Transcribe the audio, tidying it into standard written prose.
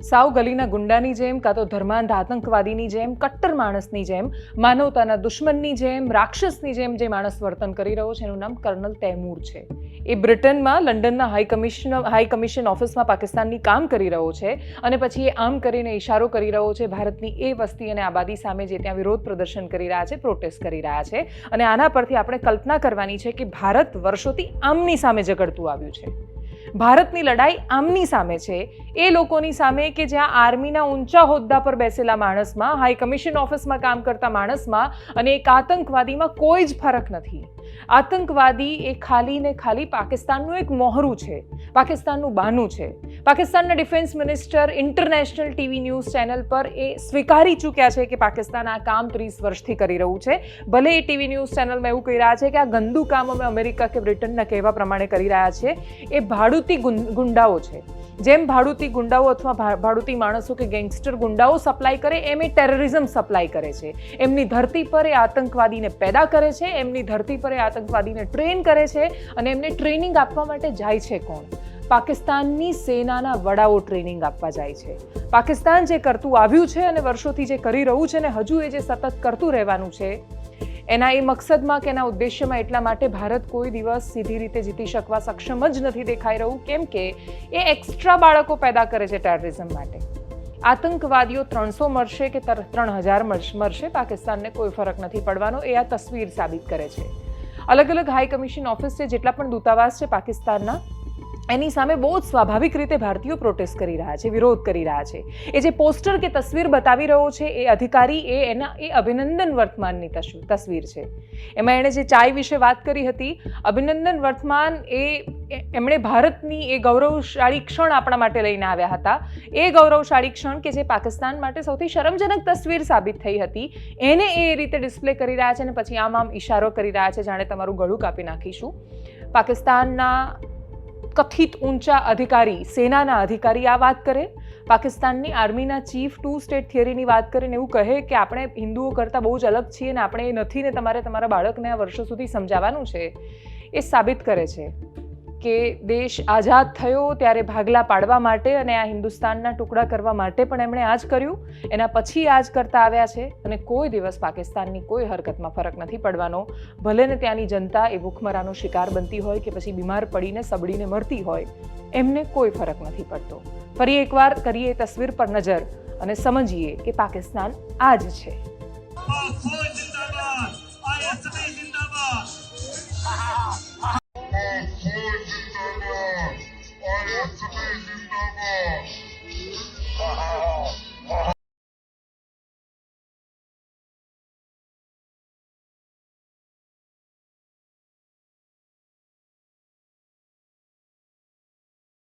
સાવ ગલીના ગુંડાની જેમ, કાં તો ધર્માંધ આતંકવાદીની જેમ, કટ્ટર માણસની જેમ, માનવતાના દુશ્મનની જેમ, રાક્ષસની જેમ જે માણસ વર્તન કરી રહ્યો છે એનું નામ કર્નલ તૈમૂર છે. એ બ્રિટનમાં લંડનના હાઈ કમિશન ઓફિસમાં પાકિસ્તાનની કામ કરી રહ્યો છે અને પછી એ આમ કરીને ઇશારો કરી રહ્યો છે ભારતની એ વસ્તી અને આબાદી સામે જે ત્યાં વિરોધ પ્રદર્શન કરી રહ્યા છે, પ્રોટેસ્ટ કરી રહ્યા છે. અને આના પરથી આપણે કલ્પના કરવાની છે કે ભારત વર્ષોથી આમની સામે ઝઘડતું આવ્યું છે. ભારતની લડાઈ આમની સામે છે, એ લોકોની સામે કે જ્યાં આર્મીના ઊંચા હોદ્દા પર બેસેલા માણસમાં, હાઈ કમિશન ઓફિસમાં કામ કરતા માણસમાં અને એક આતંકવાદીમાં કોઈ જ ફરક નથી. આતંકવાદી એ ખાલી ને ખાલી પાકિસ્તાનનું એક મોહરું છે, પાકિસ્તાનનું બાનું છે. પાકિસ્તાનના defence minister international TV news channel પર એ સ્વીકારી ચૂક્યા છે કે પાકિસ્તાન આ કામ 30 વર્ષથી કરી રહ્યું છે. ભલે એ ટીવી ન્યૂઝ ચેનલમાં એવું કહી રહ્યા છે કે આ ગંદુ કામ અમે અમેરિકા કે બ્રિટનના કહેવા પ્રમાણે કરી રહ્યા છે. એ ભાડૂતી ગુંડાઓ છે. જેમ ભાડૂતી ગુંડાઓ અથવા ભાડૂતી માણસો કે ગેંગસ્ટર ગુંડાઓ સપ્લાય કરે એમ એ ટેરરિઝમ સપ્લાય કરે છે. એમની ધરતી પર એ આતંકવાદીને પેદા કરે છે, એમની ધરતી પર એ આતંકવાદીને ટ્રેન કરે છે અને એમને ટ્રેનિંગ આપવા માટે જાય છે કોણ? પાકિસ્તાનની સેનાના વડાઓ ટ્રેનિંગ આપવા જાય છે. પાકિસ્તાન જે કરતું આવ્યું છે અને વર્ષોથી જે કરી રહ્યું છે ને હજુ એ જે સતત કરતું રહેવાનું છે, એના એ મકસદમાં કે એના ઉદ્દેશ્યમાં એટલા માટે ભારત કોઈ દિવસ સીધી રીતે જીતી શકવા સક્ષમ જ નથી દેખાઈ રહ્યું, કેમ કે એ એક્સ્ટ્રા બાળકો પેદા કરે છે ટેરરિઝમ માટે. આતંકવાદીઓ 300 મરશે કે 3000 મરશે, પાકિસ્તાનને કોઈ ફરક નથી પડવાનો. એ આ તસવીર સાબિત કરે છે. અલગ અલગ હાઈ કમિશન ઓફિસ છે, જેટલા પણ દૂતાવાસ છે પાકિસ્તાનના, એની સામે બહુ જ સ્વાભાવિક રીતે ભારતીયો પ્રોટેસ્ટ કરી રહ્યા છે, વિરોધ કરી રહ્યા છે. એ જે પોસ્ટર કે તસવીર બતાવી રહ્યો છે એ અધિકારી એ અભિનંદન વર્તમાનની તસવીર છે. એમાં એણે જે ચાય વિશે વાત કરી હતી, અભિનંદન વર્તમાન એમણે ભારતની એ ગૌરવશાળી ક્ષણ આપણા માટે લઈને આવ્યા હતા. એ ગૌરવશાળી ક્ષણ કે જે પાકિસ્તાન માટે સૌથી શરમજનક તસવીર સાબિત થઈ હતી, એને એ રીતે ડિસ્પ્લે કરી રહ્યા છે અને પછી આમ ઇશારો કરી રહ્યા છે જાણે તમારું ગળું કાપી નાખીશું. પાકિસ્તાનના કથિત ઊંચા અધિકારી, સેનાના અધિકારી આ વાત કરે, પાકિસ્તાનની આર્મીના ચીફ 2 સ્ટેટ થિયરીની વાત કરીને એવું કહે કે આપણે હિન્દુઓ કરતાં બહુ જ અલગ છીએ ને આપણે એ નથી ને તમારે તમારા બાળકને આ વર્ષો સુધી સમજાવવાનું છે. એ સાબિત કરે છે કે દેશ આઝાદ થયો ત્યારે ભાગલા પાડવા માટે અને આ હિન્દુસ્તાનના ટુકડા કરવા માટે પણ એમણે આ જ કર્યું, એના પછી આ જ કરતા આવ્યા છે અને કોઈ દિવસ પાકિસ્તાનની કોઈ હરકતમાં ફરક નથી પડવાનો. ભલે ને ત્યાંની જનતા એ ભૂખમરાનો શિકાર બનતી હોય કે પછી બીમાર પડીને સબડીને મરતી હોય, એમને કોઈ ફરક નથી પડતો. ફરી એકવાર કરીએ તસવીર પર નજર અને સમજીએ કે પાકિસ્તાન આ જ છે.